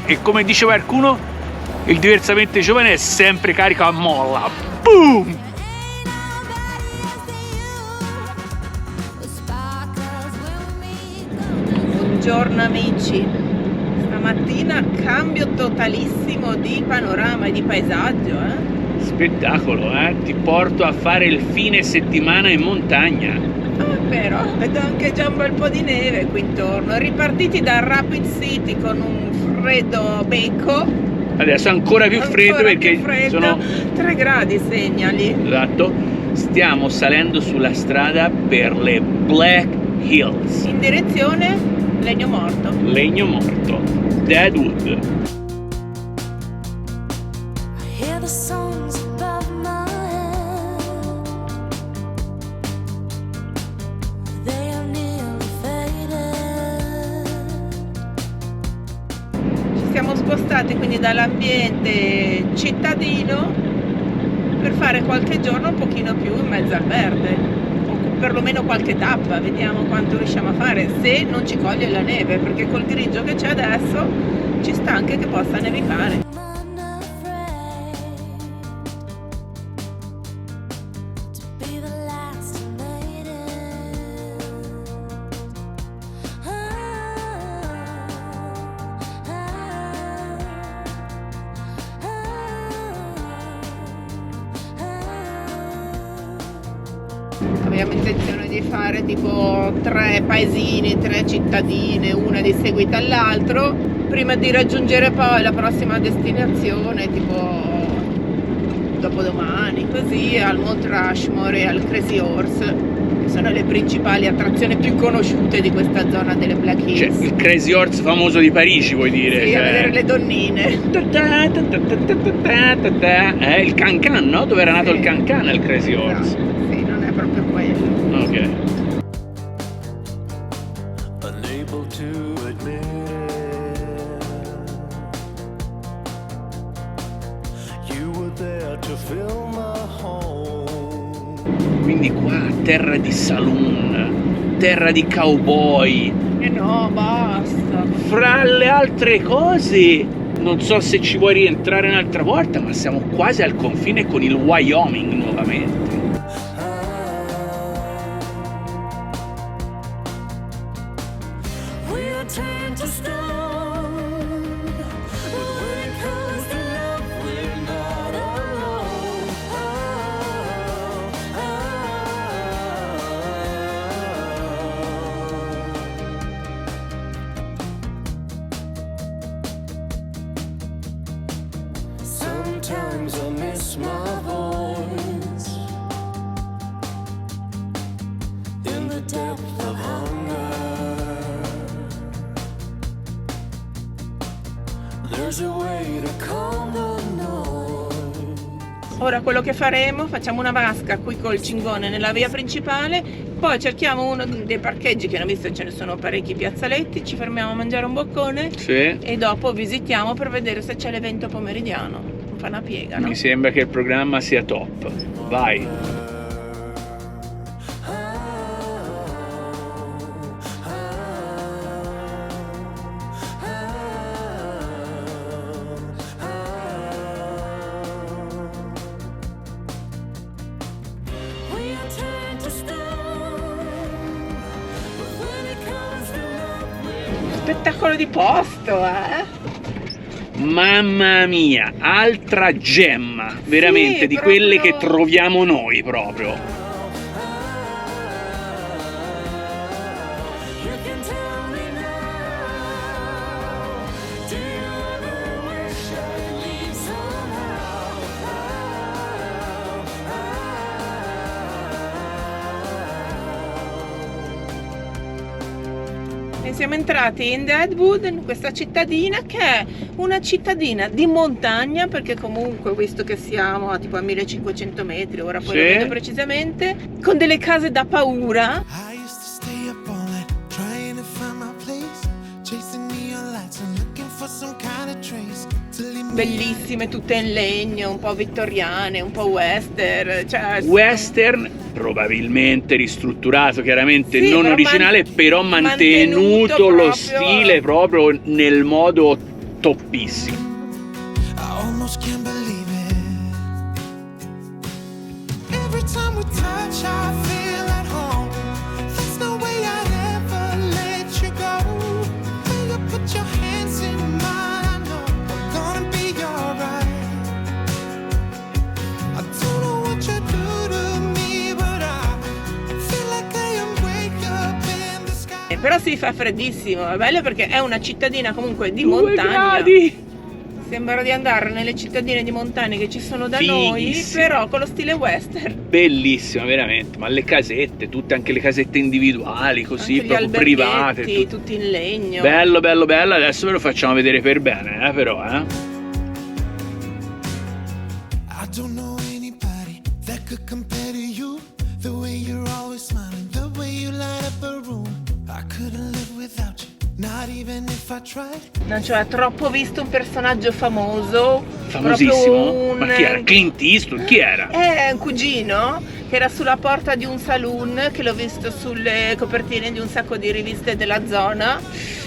e come dice qualcuno, il diversamente giovane è sempre carico a molla. Boom! Buongiorno amici, stamattina cambio totalissimo di panorama e di paesaggio, Spettacolo, ti porto a fare il fine settimana in montagna. Però vedo anche già un bel po' di neve qui intorno, ripartiti da Rapid City con un freddo becco. Adesso ancora più freddo perché più freddo. sono 3 gradi segnali. Esatto, stiamo salendo sulla strada per le Black Hills. In direzione Legno Morto. Legno Morto, Deadwood. Siamo spostati quindi dall'ambiente cittadino per fare qualche giorno un pochino più in mezzo al verde, o perlomeno qualche tappa, vediamo quanto riusciamo a fare, se non ci coglie la neve, perché col grigio che c'è adesso ci sta anche che possa nevicare. Abbiamo intenzione di fare tipo 3 paesini, 3 cittadine, una di seguito all'altro, prima di raggiungere poi la prossima destinazione, tipo dopodomani, così, al Mount Rushmore e al Crazy Horse, che sono le principali attrazioni più conosciute di questa zona delle Black Hills. Cioè, il Crazy Horse famoso di Parigi, vuoi dire? Sì, a vedere le donnine. Il Can-Can, no? Dove era nato Sì. il Can-Can, il Crazy Horse. Esatto, sì, non è proprio quello. Ok. Unable to admit it. You were there to fill my home. Quindi qua terra di saloon, terra di cowboy. E no, basta. Fra le altre cose, non so se ci vuoi rientrare un'altra volta, ma siamo quasi al confine con il Wyoming nuovamente. We are turned to stone, but when it comes to love, we're not alone. Sometimes I miss my voice in the depth of hunger. There's a way to calm the noise. Ora quello che faremo, facciamo una vasca qui col cingone nella via principale, poi cerchiamo uno dei parcheggi che hanno visto ce ne sono parecchi piazzaletti, ci fermiamo a mangiare un boccone Sì. e dopo visitiamo per vedere se c'è l'evento pomeridiano. Fa una piega, no? Mi sembra che il programma sia top. Vai. We are turned to stone, but when it comes to love, we're Spettacolo di posto, Mamma mia, altra gemma, veramente, Sì, di quelle che proprio. troviamo noi proprio. You can tell me now. Do you ever wish I'd leave somehow? E siamo entrati in Deadwood, in questa cittadina che è una cittadina di montagna, perché comunque visto che siamo a tipo a 1500 metri, ora poi Sì. lo vedo precisamente, con delle case da paura. I used to stay up all night trying to find my place, chasing neon lights and looking for some kind of trace to lead me. Bellissime, tutte in legno, un po' vittoriane, un po' western, cioè Western, probabilmente ristrutturato, chiaramente Sì, non però originale, però mantenuto mantenuto lo proprio. stile proprio nel modo toppissimo. I almost can't believe it. Every time we touch, I feel at home. There's no way I'd ever let you go. When you put your hands in mine, I know I'm gonna be alright. I don't know what you do to me, but I feel like I am wake up in the sky. Però si fa freddissimo, è bello perché è una cittadina comunque di 2 montagna. gradi! Sembra di andare nelle cittadine di montagna che ci sono da noi, Fighissimo. però con lo stile western. Bellissima, veramente. Ma le casette, tutte anche le casette individuali, così, Anche gli proprio private. alberghetti, tutti in legno. Bello, bello, bello. Adesso ve lo facciamo vedere per bene, però, I don't know anybody that could compare to you. The way you're always smiling, the way you light up a room. I couldn't live without you, not even if I tried. Non ci ho troppo visto un personaggio famoso. Famosissimo? proprio Ma chi era? Clint Eastwood? Chi era? È un cugino che era sulla porta di un saloon, che l'ho visto sulle copertine di un sacco di riviste della zona.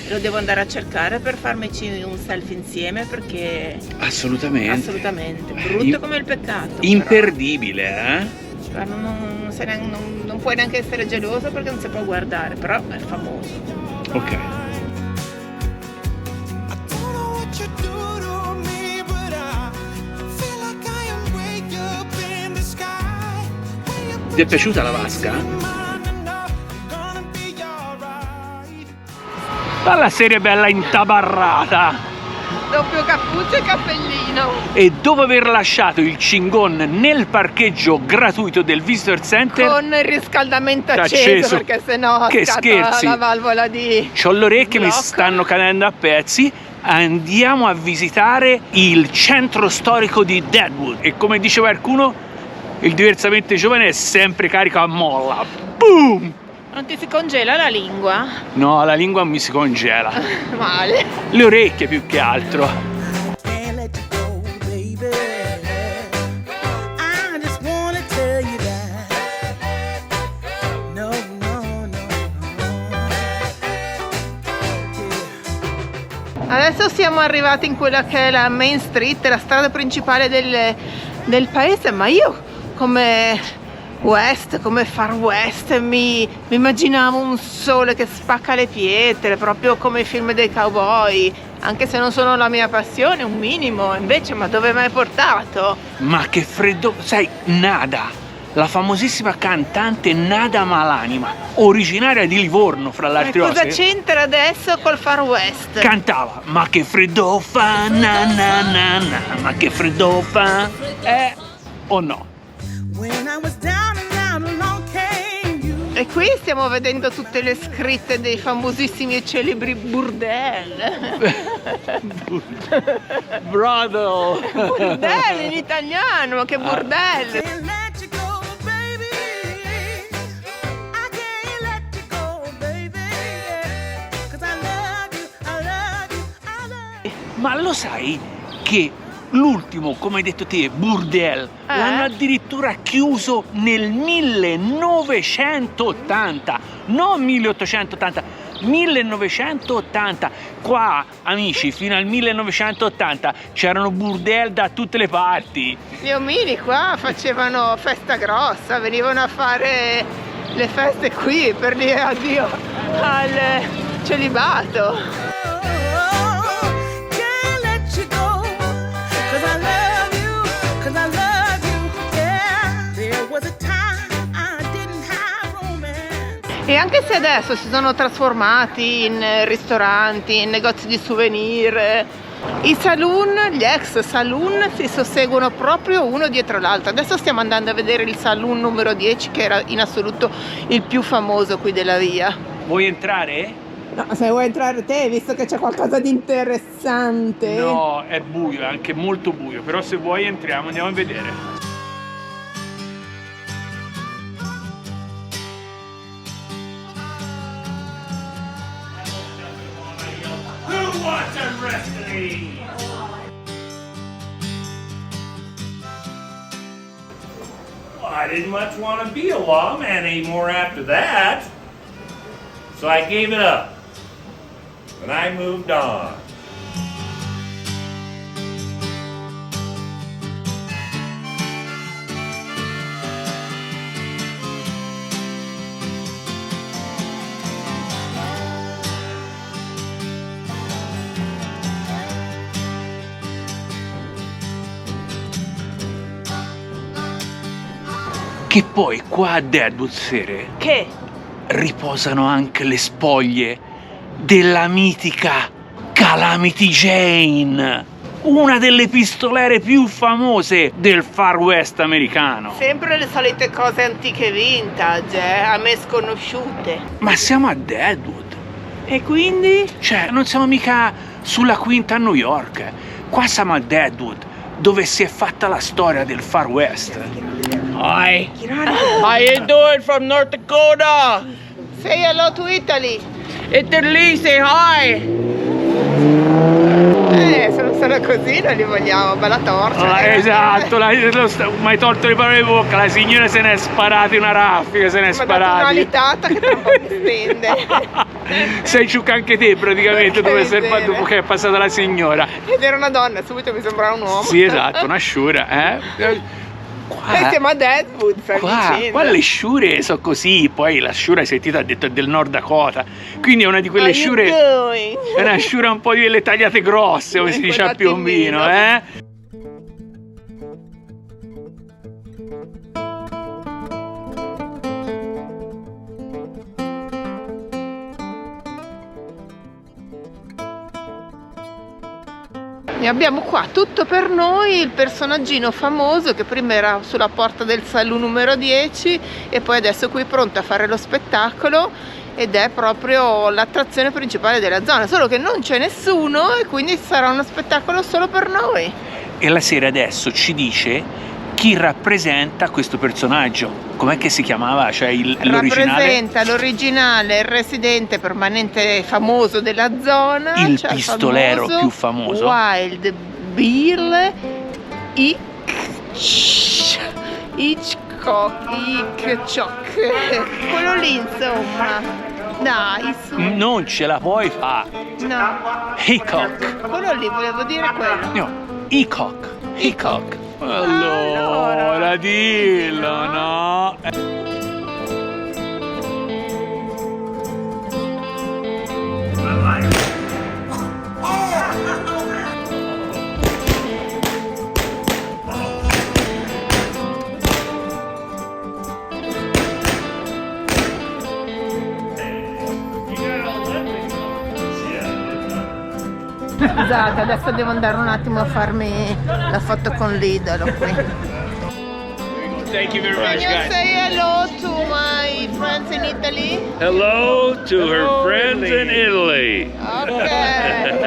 Lo devo andare a cercare per farmici un selfie insieme, perché Assolutamente. assolutamente brutto Im- come il peccato. Imperdibile, Però non puoi neanche essere geloso perché non si può guardare, però è famoso. Ok. I don't know what you do to me, but I feel like I am wake up in the sky. When you Ti è piaciuta la vasca? put mine, I know I'm gonna be alright. Dalla serie bella intabarrata. Doppio cappuccio e cappellino. E dopo aver lasciato il Cingon nel parcheggio gratuito del Visitor Center, Con il riscaldamento Acceso. acceso, perché sennò Che scatta scherzi. la valvola di c'ho le orecchie, mi blocco. stanno cadendo a pezzi. Andiamo a visitare il centro storico di Deadwood. E come diceva qualcuno, il diversamente giovane è sempre carico a molla. Boom! Non ti si congela la lingua? No, la lingua mi si congela. Male. Le orecchie più che altro. Can't let you go, baby. I just wanna tell you that. No, no, no, no. Adesso siamo arrivati in quella che è la Main Street, la strada principale del paese, ma io come come Far West, mi immaginavo un sole che spacca le pietre, proprio come i film dei cowboy, anche se non sono la mia passione, un minimo. Invece, ma dove mi hai portato? Ma che freddo. Sai, Nada, la famosissima cantante Nada Malanima, originaria di Livorno, fra le E altre cosa cose, c'entra adesso col Far West? cantava "Ma che freddo fa, na na na na, ma che freddo fa". O no? When I was down and out, along came you. E qui stiamo vedendo tutte le scritte dei famosissimi e celebri burdel. Brother! Burdel in italiano, che burdel! Can't let you go, baby. I can't let you go, baby. 'Cause I love you, I love you, I love you. Ma lo sai che l'ultimo, come hai detto te, burdel, l'hanno addirittura chiuso nel 1980, non 1880, 1980. Qua, amici, fino al 1980 c'erano burdel da tutte le parti. Gli omini qua facevano festa grossa, venivano a fare le feste qui per dire addio al celibato. Can't let you go, 'cause I love you, 'cause I love you, yeah. There was a time I didn't have romance. E anche se adesso si sono trasformati in ristoranti, in negozi di souvenir, i saloon, gli ex saloon si susseguono proprio uno dietro l'altro. Adesso stiamo andando a vedere il saloon numero 10, che era in assoluto il più famoso qui della via. Vuoi entrare? No, se vuoi entrare te, visto che c'è qualcosa di interessante. No, è buio, è anche molto buio, però se vuoi entriamo, andiamo a vedere. Who wants a rest of these? Well, I didn't much want to be a lawman anymore after that. So I gave it up. And I moved on. Che poi qua a Deadwood Sere Che? riposano anche le spoglie della mitica Calamity Jane, una delle pistolere più famose del Far West americano. Sempre le solite cose antiche vintage, a me sconosciute. Ma siamo a Deadwood, E quindi? cioè non siamo mica sulla Quinta a New York, qua siamo a Deadwood, dove si è fatta la storia del Far West. Hi. How you doing from North Dakota? Say hello to Italy. Italy, say hi. Se non sono così non li vogliamo, bella torcia. Ah, esatto, mi hai tolto le parole di bocca, la signora se ne è sparata una raffica, se ne è Mi ha dato sparata. un'alitata che tra un po' mi stende. Sei ciucca anche te praticamente Porca dove sei miseria. dopo che è passata la signora. Ed era una donna, subito mi sembrava un uomo. Sì, esatto, una sciura, E siamo a Deadwood, stai dicendo. Qua le sciure sono così, poi la sciura sentita ha detto è del Nord Dakota, quindi è una di quelle How you sciure, doing? è una sciura un po' di quelle tagliate grosse, come si dice a Piombino, E abbiamo qua tutto per noi il personaggino famoso che prima era sulla porta del saloon numero 10 e poi adesso qui pronto a fare lo spettacolo ed è proprio l'attrazione principale della zona, solo che non c'è nessuno e quindi sarà uno spettacolo solo per noi. E la sera adesso ci dice chi rappresenta questo personaggio. Com'è che si chiamava? Cioè l'originale? Rappresenta l'originale, il residente permanente famoso della zona, Il cioè pistolero più famoso. Wild Bill Hitchcock, quello lì insomma, dai su, Non ce la puoi fare. no, Hickok. quello lì volevo dire quello. No, Hickok. Allora, dillo, no? Scusate, adesso devo andare un attimo a farmi la foto con l'idolo qui. Thank you very Can much, you guys. say hello to my friends in Italy? Hello to her friends in Italy. Okay.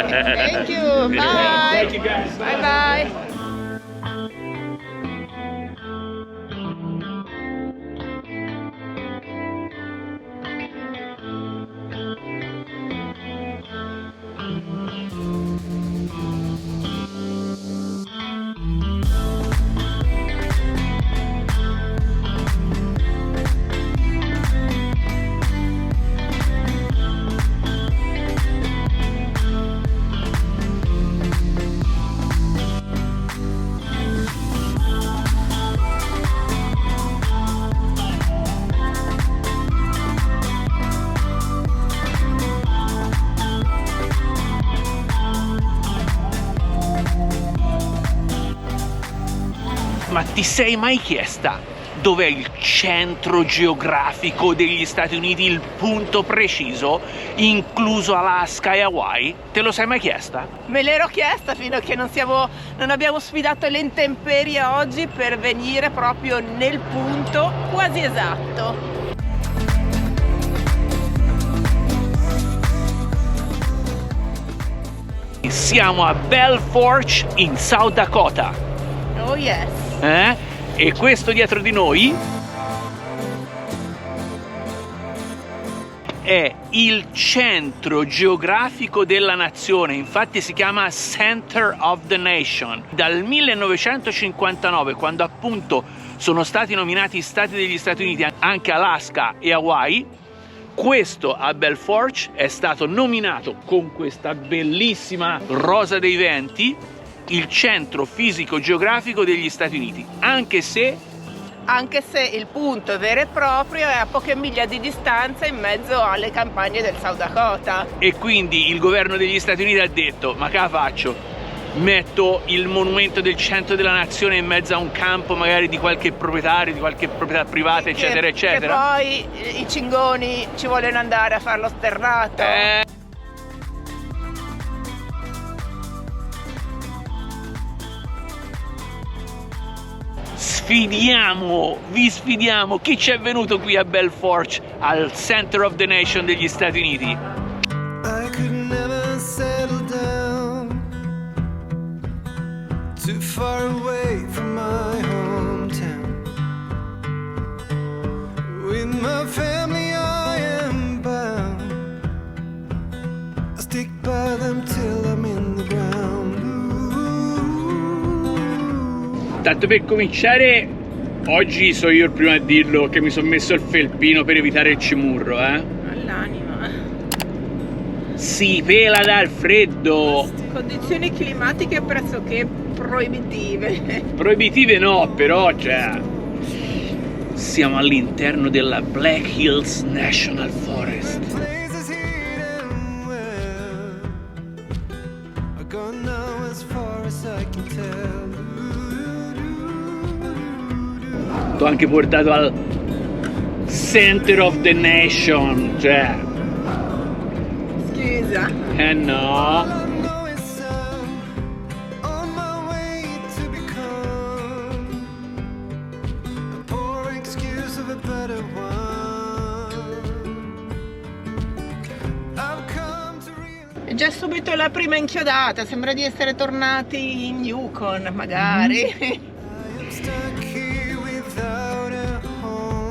Thank you. Bye. Thank you, guys. Bye bye. Ma ti sei mai chiesta dov'è il centro geografico degli Stati Uniti, il punto preciso, incluso Alaska e Hawaii? Te lo sei mai chiesta? Me l'ero chiesta fino a che non abbiamo sfidato le intemperie oggi per venire proprio nel punto quasi esatto. Siamo a Belle Fourche in South Dakota. Oh yes. E questo dietro di noi è il centro geografico della nazione, infatti si chiama Center of the Nation. Dal 1959, quando appunto sono stati nominati Stati degli Stati Uniti anche Alaska e Hawaii, questo a Belle Fourche è stato nominato con questa bellissima rosa dei venti il centro fisico geografico degli Stati Uniti, anche se il punto vero e proprio è a poche miglia di distanza in mezzo alle campagne del South Dakota. e quindi il governo degli Stati Uniti ha detto: ma che la faccio? metto il monumento del centro della nazione in mezzo a un campo magari di qualche proprietario, di qualche proprietà privata, eccetera, eccetera. Che poi i cingoni ci vogliono andare a fare lo sterrato. Vi sfidiamo, chi c'è venuto qui a Belforge, al Center of the Nation degli Stati Uniti? I could never settle down too far away from my hometown. With my family I am bound. I stick by them till I'm in the ground. Tanto per cominciare, oggi so io il primo a dirlo che mi sono messo il felpino per evitare il cimurro, All'anima. Si pela dal freddo. Condizioni climatiche pressoché proibitive. Proibitive no, però cioè siamo all'interno della Black Hills National Forest. Places here and where I go now as far as I can tell. T'ho anche portato al Center of the Nation, cioè Scusa. no. I know it's on my way to become a poor excuse of a better one. I've come to realize È già subito la prima inchiodata, sembra di essere tornati in Yukon, magari. I am stuck here without a home.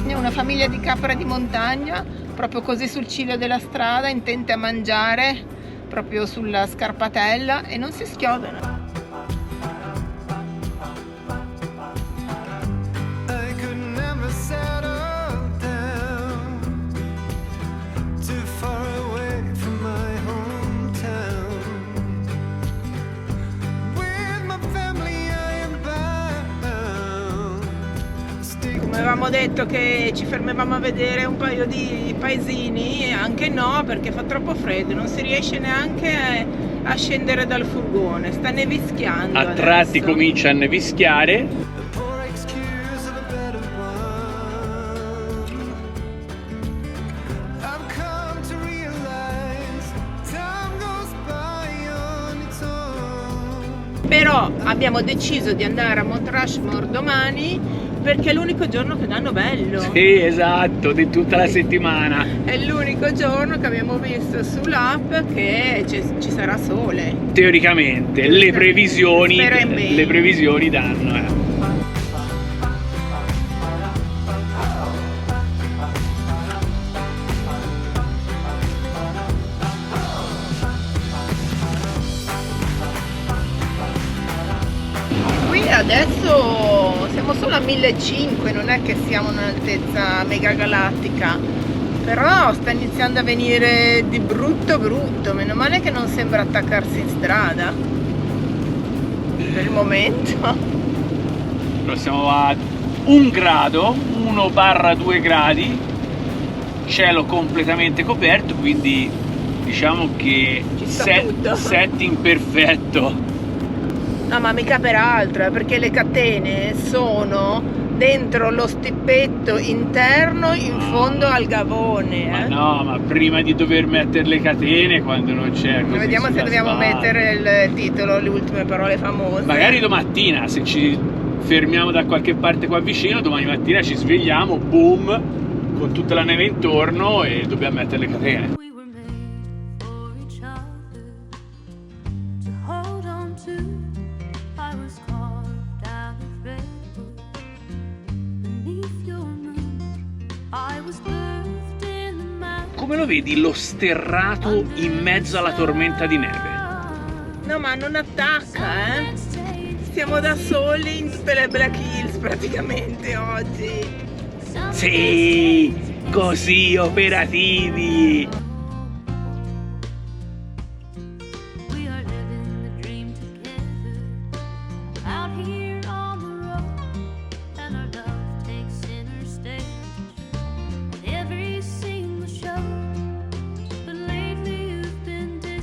È una famiglia di capre di montagna, proprio così sul ciglio della strada, intente a mangiare, proprio sulla scarpatella, e non si schiodano. I could never settle down too far away from my hometown. With my family I am bound. Stick Come avevamo detto che ci fermavamo a vedere un paio di paesini, anche no, perché fa troppo freddo, non si riesce neanche a scendere dal furgone, sta nevischiando A tratti adesso. comincia a nevischiare. a poor excuse of a better one. I've come to realize time goes by on its own. Però abbiamo deciso di andare a Mount Rushmore domani perché è l'unico giorno che danno bello. Sì, esatto, di tutta la settimana. È l'unico giorno che abbiamo visto sull'app che ci sarà sole. Teoricamente, le previsioni Spero in bene. le previsioni danno. Qui adesso siamo solo a 1500, non è che siamo in un'altezza mega galattica, però sta iniziando a venire di brutto brutto, meno male che non sembra attaccarsi in strada per il momento. Però siamo a 1 grado, 1/2 gradi, cielo completamente coperto, quindi diciamo che Ci sta tutto. setting perfetto. No, ma mica per altro, perché le catene sono dentro lo stippetto interno in fondo al gavone. Ma no, ma prima di dover mettere le catene, quando non c'è così Vediamo se sulla dobbiamo spalla. mettere il titolo, le ultime parole famose. Magari domattina, se ci fermiamo da qualche parte qua vicino, domani mattina ci svegliamo, boom, con tutta la neve intorno e dobbiamo mettere le catene. We were made for each other to hold on to. I was carved out of redwood beneath your moon. I was birthed in the mountains. Come lo vedi lo sterrato in mezzo alla tormenta di neve? No, ma non attacca, Siamo da soli in tutte le Black Hills praticamente oggi. Sì, così operativi. We are living the dream together out here on the road, and our love takes center stage in every single show. But lately you've been distant.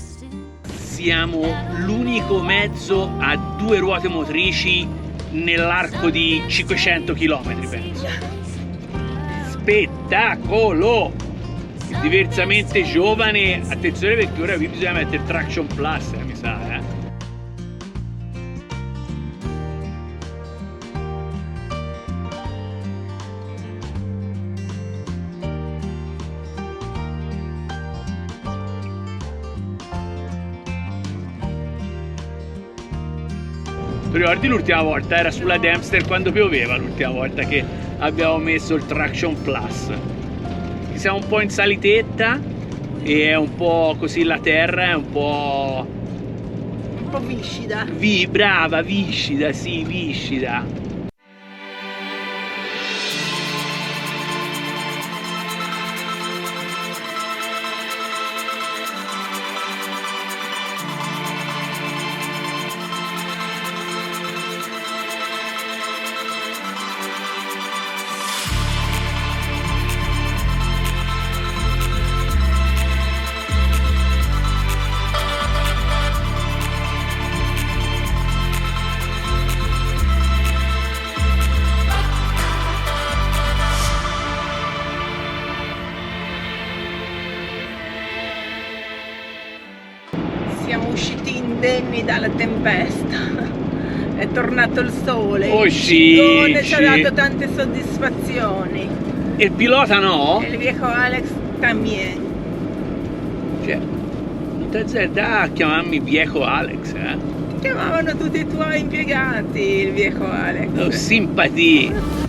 siamo l'unico mezzo a 2 ruote motrici nell'arco di 500 km, penso. Spettacolo! Diversamente giovane, attenzione perché ora qui bisogna mettere traction plus, mi sa, Tu ricordi l'ultima volta? Era sulla Dempster quando pioveva, l'ultima volta che abbiamo messo il traction plus. Siamo un po' in salitetta e è un po' così, la terra è un po' viscida. Brava, viscida, sì, viscida. Siamo usciti indenni dalla tempesta. È tornato il sole. Oh, il sì, ciclone ci ha sì. dato tante soddisfazioni. E il pilota no? E il viejo Alex también. Cioè, non ti azzarda a chiamarmi viejo Alex, Chiamavano tutti i tuoi impiegati il viejo Alex. Oh, simpatia.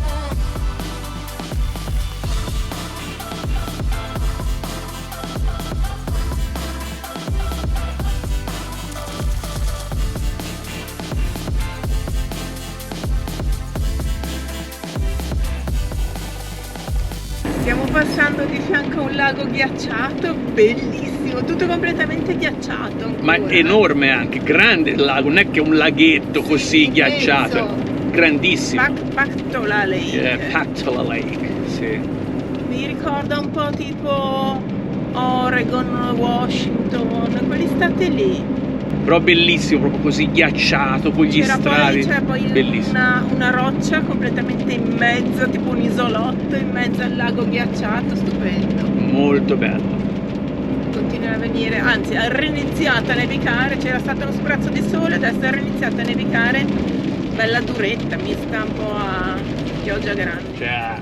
Stiamo passando di fianco a un lago ghiacciato, bellissimo, tutto completamente ghiacciato ancora. Ma enorme anche, grande il lago, non è che un laghetto Sì, così immenso. ghiacciato, è grandissimo. Pactola Lake. Pactola Lake, sì. Mi ricorda un po' tipo Oregon, Washington, quegli stati lì. Però bellissimo, proprio così ghiacciato, con gli stravi. C'era poi Bellissimo. una roccia completamente in mezzo, tipo un isolotto in mezzo al lago ghiacciato, stupendo. Molto bello. Continua a venire, anzi è riniziato a nevicare, c'era stato uno sprazzo di sole, adesso è riniziato a nevicare, bella duretta, mista un po' a pioggia grande. Cioè,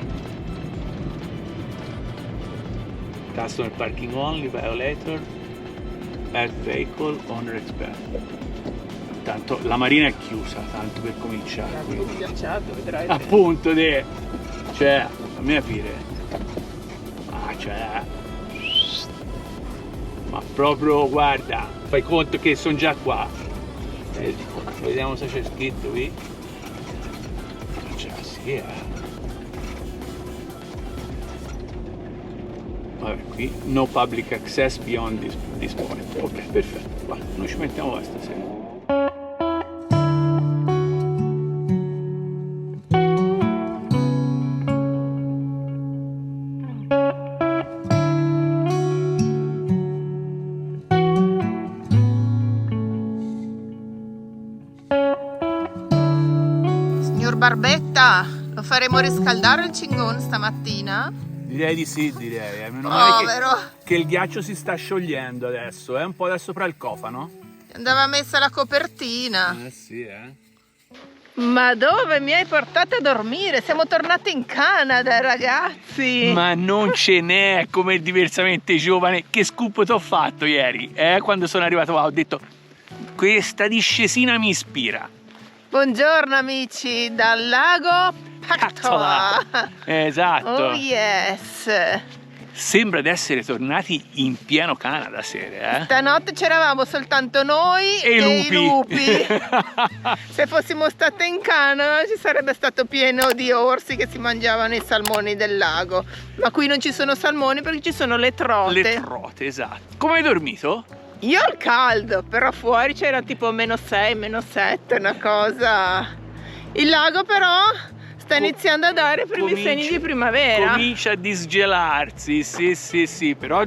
customer parking only, violator, add vehicle, owner expert. Tanto la marina è chiusa, tanto per cominciare. Lago ghiacciato, vedrai. Appunto, cioè, fammi capire. Cioè, ma proprio, guarda, fai conto che sono già qua. Vediamo se c'è scritto qui. Cioè, sì, Vabbè, qui no public access beyond this point. Ok, perfetto. Va, noi ci mettiamo qua stasera. Signor Barbetta, lo faremo riscaldare il cingon stamattina? Direi di sì, direi. Meno male Povero, che il ghiaccio si sta sciogliendo adesso, un po' da sopra il cofano. andava messa la copertina. Sì, Ma dove mi hai portato a dormire? Siamo tornati in Canada, ragazzi. Ma non ce n'è come il diversamente giovane. Che scoop t'ho fatto ieri? Quando sono arrivato qua ho detto questa discesina mi ispira. Buongiorno amici, dal lago Pactola. Esatto. Oh yes. Sembra di essere tornati in pieno Canada sera, Stanotte c'eravamo soltanto noi E i i lupi. Se fossimo state in Canada ci sarebbe stato pieno di orsi che si mangiavano i salmoni del lago. Ma qui non ci sono salmoni perché ci sono le trote. Le trote, esatto. Come hai dormito? Io al caldo, però fuori c'era tipo -6, -7, una cosa. Il lago però sta iniziando a dare i primi segni di primavera. Comincia a disgelarsi, sì, però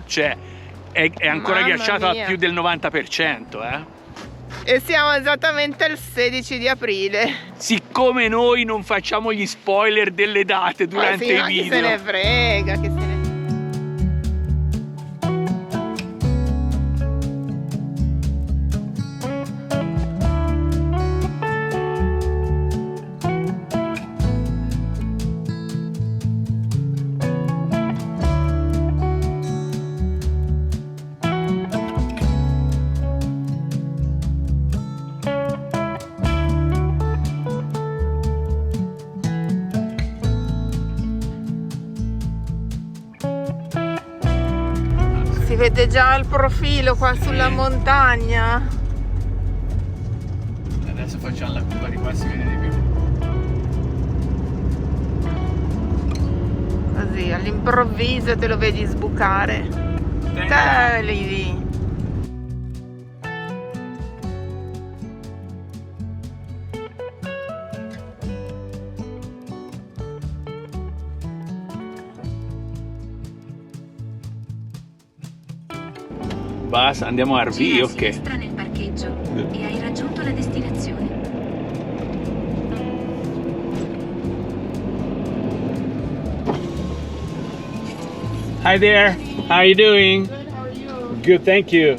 è ancora Mamma ghiacciato mia. a più del 90%, E siamo esattamente il 16 di aprile. Siccome noi non facciamo gli spoiler delle date durante Sì, i ma chi video. se ne frega, che se ne... Si vede già il profilo qua sulla montagna. Adesso facciamo la curva di qua, si vede di più. Così all'improvviso te lo vedi sbucare. Lì. Basta, andiamo a RV, Gira a ok. sinistra nel parcheggio e hai raggiunto la destinazione. Hi there, how are you doing? Good, thank you.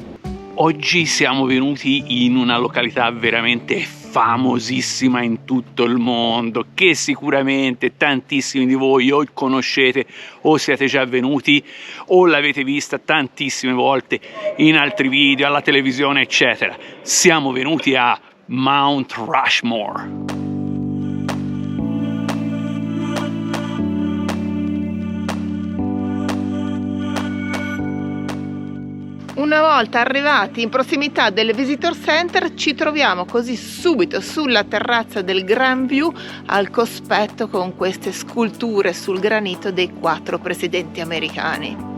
Oggi siamo venuti in una località veramente famosissima in tutto il mondo, che sicuramente tantissimi di voi o conoscete o siete già venuti o l'avete vista tantissime volte in altri video, alla televisione, eccetera. Siamo venuti a Mount Rushmore. Una volta arrivati in prossimità del Visitor Center ci troviamo così subito sulla terrazza del Grand View al cospetto con queste sculture sul granito dei 4 presidenti americani.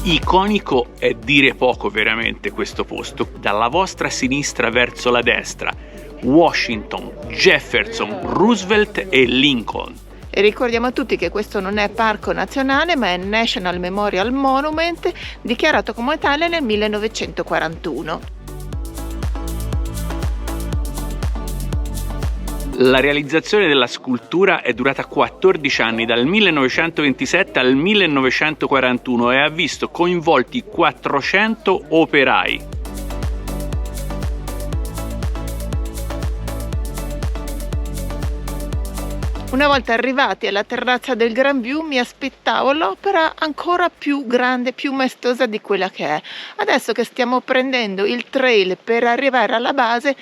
Iconico è dire poco veramente questo posto. Dalla vostra sinistra verso la destra, Washington, Jefferson, Roosevelt e Lincoln. E ricordiamo a tutti che questo non è parco nazionale ma è National Memorial Monument, dichiarato come tale nel 1941. La realizzazione della scultura è durata 14 anni, dal 1927 al 1941, e ha visto coinvolti 400 operai. Una volta arrivati alla terrazza del Grand View mi aspettavo l'opera ancora più grande, più maestosa di quella che è. Adesso che stiamo prendendo il trail per arrivare alla base,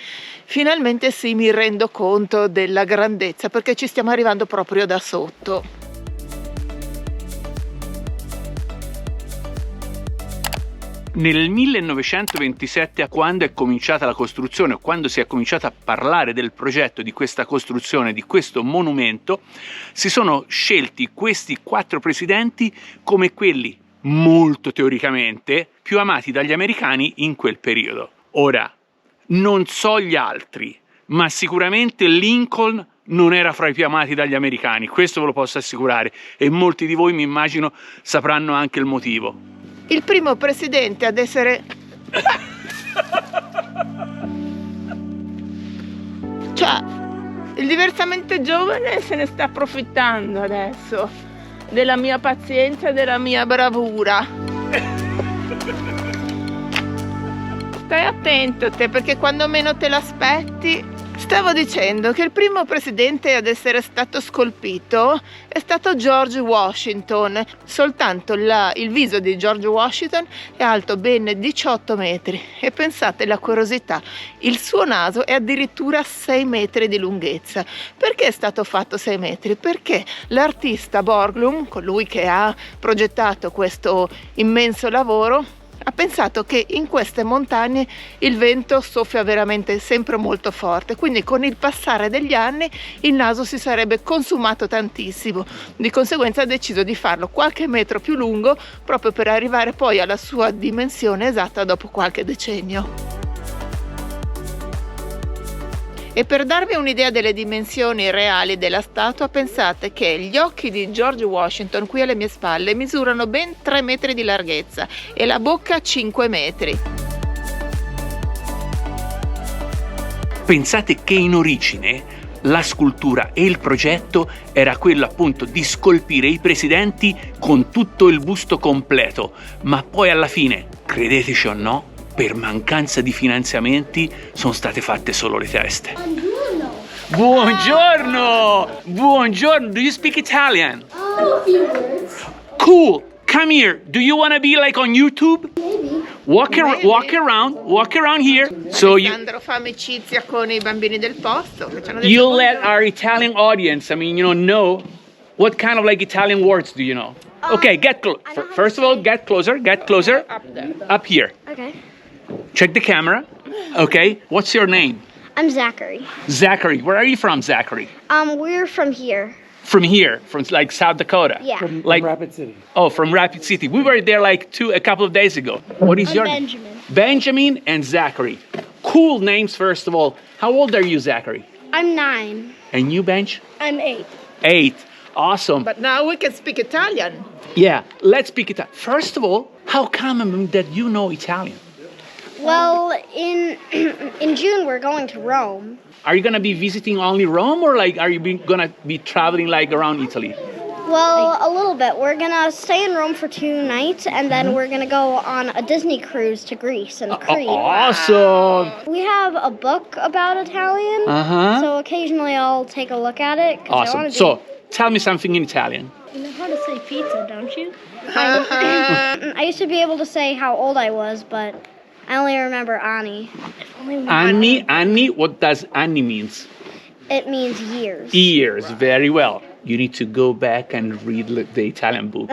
finalmente sì, mi rendo conto della grandezza, perché ci stiamo arrivando proprio da sotto. Nel 1927, quando è cominciata la costruzione, quando si è cominciato a parlare del progetto di questa costruzione, di questo monumento, si sono scelti questi 4 presidenti come quelli, molto teoricamente, più amati dagli americani in quel periodo. Ora, non so gli altri, ma sicuramente Lincoln non era fra i più amati dagli americani, questo ve lo posso assicurare, e molti di voi, mi immagino, sapranno anche il motivo. Il primo presidente ad essere... Cioè, il diversamente giovane se ne sta approfittando adesso della mia pazienza e della mia bravura. Stai attento te, perché quando meno te l'aspetti... Stavo dicendo che il primo presidente ad essere stato scolpito è stato George Washington. Soltanto il viso di George Washington è alto ben 18 metri e pensate alla curiosità, il suo naso è addirittura 6 metri di lunghezza. Perché è stato fatto 6 metri? Perché l'artista Borglum, colui che ha progettato questo immenso lavoro, ha pensato che in queste montagne il vento soffia veramente sempre molto forte, quindi con il passare degli anni il naso si sarebbe consumato tantissimo. Di conseguenza ha deciso di farlo qualche metro più lungo proprio per arrivare poi alla sua dimensione esatta dopo qualche decennio. E per darvi un'idea delle dimensioni reali della statua, pensate che gli occhi di George Washington qui alle mie spalle misurano ben 3 metri di larghezza e la bocca 5 metri. Pensate che in origine la scultura e il progetto era quello appunto di scolpire i presidenti con tutto il busto completo, ma poi alla fine, credeteci o no, per mancanza di finanziamenti sono state fatte solo le teste. Buongiorno! Buongiorno! Do you speak Italian? Oh, a few words. Cool! Come here! Do you want to be like on YouTube? Maybe. Walk around here. So Alessandro fa amicizia con i bambini del posto che ci hanno detto you let buongiorno. our Italian audience, I mean, know what kind of like Italian words do you know? Okay, get close. I know how to First of all, say- get closer. Up there. Up here. Okay. Check the camera. Okay, what's your name? I'm Zachary. Zachary. Where are you from, Zachary? We're from here. From here, from like South Dakota. Yeah. Like Rapid City. Oh, from Rapid City. We were there like a couple of days ago. What is I'm your Benjamin. name? Benjamin and Zachary. Cool names, first of all. How old are you, Zachary? I'm 9. And you, Benj? I'm 8. 8. Awesome. But now we can speak Italian. Yeah, let's speak Italian. First of all, how come that you know Italian? Well, in June we're going to Rome. Are you gonna be visiting only Rome, or like are you gonna be traveling like around Italy? Well, a little bit. We're gonna stay in Rome for 2 nights, and then we're gonna go on a Disney cruise to Greece and Crete. Awesome. We have a book about Italian, Uh-huh. so occasionally I'll take a look at it. 'Cause I Awesome. wanna be- So, tell me something in Italian. You know how to say pizza, don't you? I used to be able to say how old I was, but I only remember Ani. Anni, what does anni means? It means years. Years, very well. You need to go back and read the Italian book.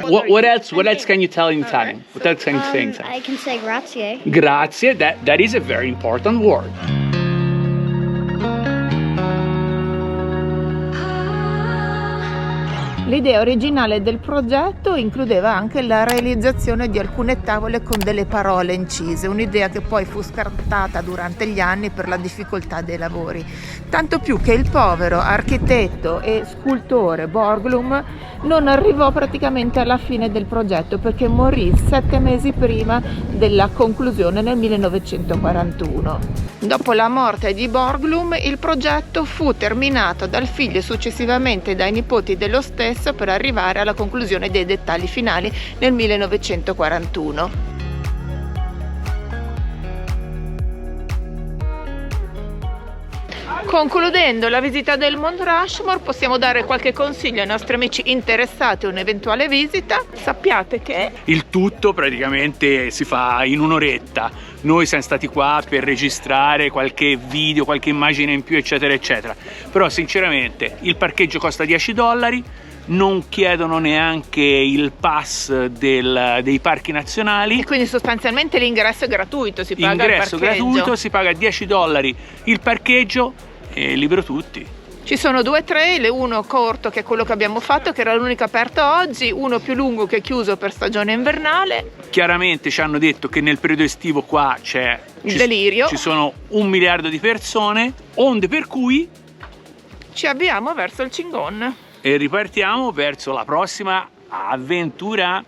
What else can you tell in Italian? What else can you say in Italian? I can say grazie. Grazie, that is a very important word. L'idea originale del progetto includeva anche la realizzazione di alcune tavole con delle parole incise, un'idea che poi fu scartata durante gli anni per la difficoltà dei lavori. Tanto più che il povero architetto e scultore Borglum non arrivò praticamente alla fine del progetto perché morì 7 mesi prima della conclusione nel 1941. Dopo la morte di Borglum, il progetto fu terminato dal figlio e successivamente dai nipoti dello stesso per arrivare alla conclusione dei dettagli finali nel 1941. Concludendo la visita del Mount Rushmore, possiamo dare qualche consiglio ai nostri amici interessati a un'eventuale visita. Sappiate che Il tutto praticamente si fa in un'oretta. Noi siamo stati qua per registrare qualche video, qualche immagine in più, eccetera, eccetera. Però sinceramente il parcheggio costa $10, non chiedono neanche il pass dei parchi nazionali. quindi sostanzialmente l'ingresso è gratuito, si paga il Ingresso parcheggio. gratuito, si paga $10 il parcheggio e libero tutti. Ci sono 2 trail, uno corto che è quello che abbiamo fatto, che era l'unico aperto oggi, uno più lungo che è chiuso per stagione invernale. Chiaramente ci hanno detto che nel periodo estivo qua Il delirio. ci sono 1 miliardo di persone, onde per cui Ci avviamo verso il Cingon. ripartiamo verso la prossima avventura.